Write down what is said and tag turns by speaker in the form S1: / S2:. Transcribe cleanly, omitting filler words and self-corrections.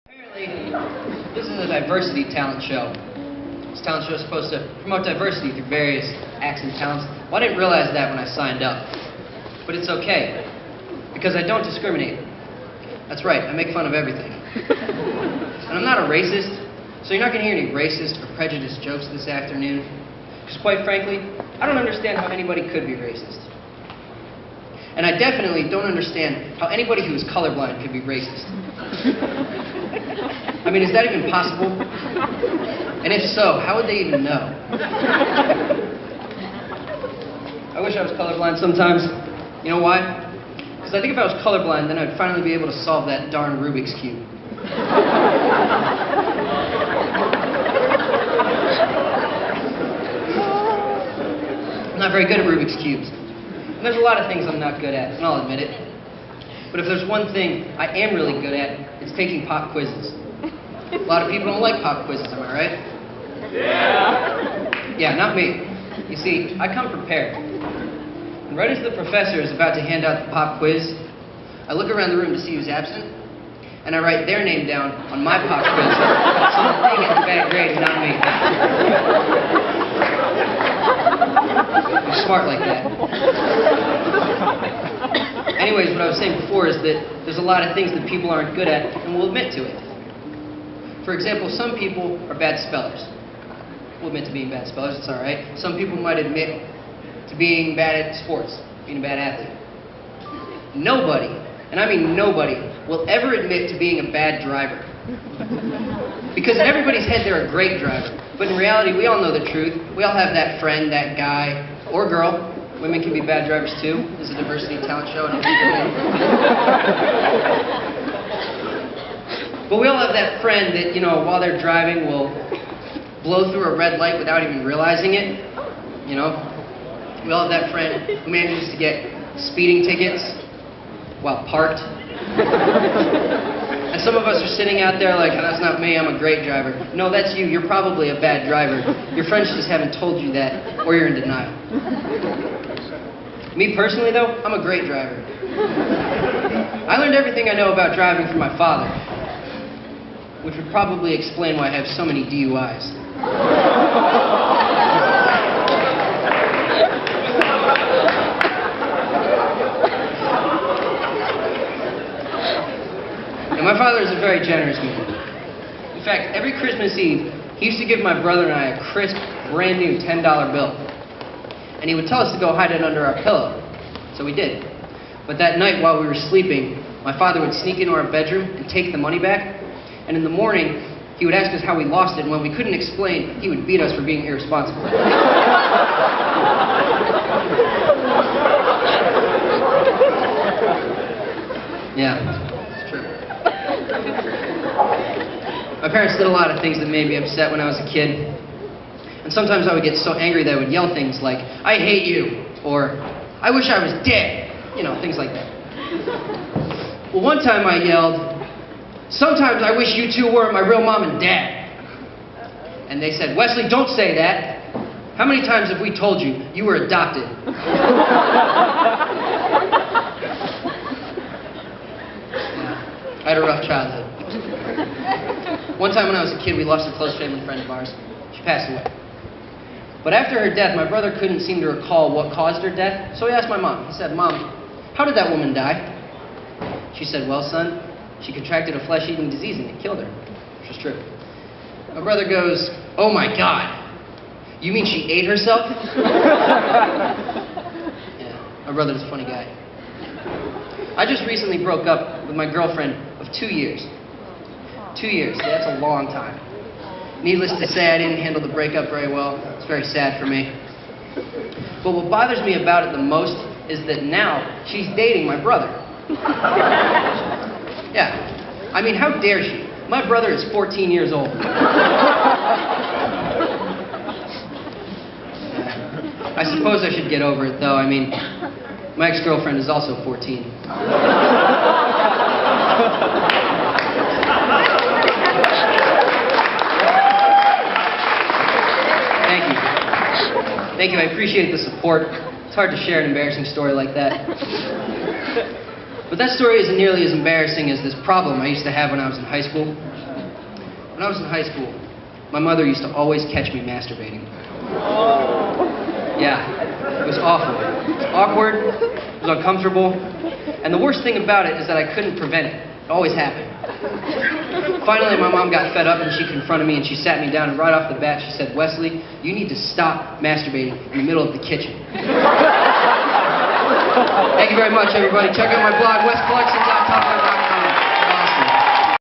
S1: Apparently, this is a diversity talent show. This talent show is supposed to promote diversity through various acts and talents. Well, I didn't realize that when I signed up. But it's okay, because I don't discriminate. That's right, I make fun of everything. And I'm not a racist, so you're not going to hear any racist or prejudiced jokes this afternoon. Because quite frankly, I don't understand how anybody could be racist. And I definitely don't understand how anybody who is colorblind could be racist. I mean, is that even possible? And if so, how would they even know? I wish I was colorblind sometimes. You know why? Because I think if I was colorblind, then I'd finally be able to solve that darn Rubik's Cube. I'm not very good at Rubik's Cubes. And there's a lot of things I'm not good at, and I'll admit it. But if there's one thing I am really good at, it's taking pop quizzes. A lot of people don't like pop quizzes, am I right?
S2: Yeah!
S1: Yeah, not me. You see, I come prepared. And right as the professor is about to hand out the pop quiz, I look around the room to see who's absent, and I write their name down on my pop quiz, so that they get the bad grade and not me. You're smart like that. Anyways, what I was saying before is that there's a lot of things that people aren't good at and will admit to it. For example, some people are bad spellers. We'll admit to being bad spellers, it's alright. Some people might admit to being bad at sports, being a bad athlete. Nobody, and I mean nobody, will ever admit to being a bad driver. Because in everybody's head they're a great driver. But in reality, we all know the truth. We all have that friend, that guy, or girl. Women can be bad drivers too. This is a diversity talent show. And but we all have that friend that, you know, while they're driving will blow through a red light without even realizing it. You know? We all have that friend who manages to get speeding tickets while parked. And some of us are sitting out there like, oh, that's not me, I'm a great driver. No, that's you. You're probably a bad driver. Your friends just haven't told you that, or you're in denial. Me personally, though, I'm a great driver. I learned everything I know about driving from my father, which would probably explain why I have so many DUIs. And my father is a very generous man. In fact, every Christmas Eve, he used to give my brother and I a crisp, brand new $10 bill. And he would tell us to go hide it under our pillow. So we did. But that night while we were sleeping, my father would sneak into our bedroom and take the money back. And in the morning, he would ask us how we lost it, and when we couldn't explain, he would beat us for being irresponsible. Yeah, it's true. My parents did a lot of things that made me upset when I was a kid. And sometimes I would get so angry that I would yell things like, I hate you, or I wish I was dead, you know, things like that. Well, one time I yelled, sometimes I wish you two were my real mom and dad. And they said, Wesley, don't say that. How many times have we told you you were adopted? Yeah, I had a rough childhood. One time when I was a kid, we lost a close family friend of ours. She passed away. But after her death, my brother couldn't seem to recall what caused her death, so he asked my mom. He said, Mom, how did that woman die? She said, well, son, she contracted a flesh-eating disease and it killed her, which was true. My brother goes, oh my God, you mean she ate herself? Yeah, my brother's a funny guy. I just recently broke up with my girlfriend of 2 years. 2 years, yeah, that's a long time. Needless to say, I didn't handle the breakup very well. It's very sad for me. But what bothers me about it the most is that now she's dating my brother. Yeah. I mean, how dare she? My brother is 14 years old. I suppose I should get over it, though. I mean, my ex-girlfriend is also 14. Thank you, I appreciate the support. It's hard to share an embarrassing story like that. But that story isn't nearly as embarrassing as this problem I used to have when I was in high school. When I was in high school, my mother used to always catch me masturbating. Yeah, it was awful. It was awkward, it was uncomfortable, and the worst thing about it is that I couldn't prevent it. It always happened. Finally, my mom got fed up and she confronted me and she sat me down, and right off the bat she said, "Wesley, you need to stop masturbating in the middle of the kitchen." Thank you very much, everybody. Check out my blog, westcollections.com.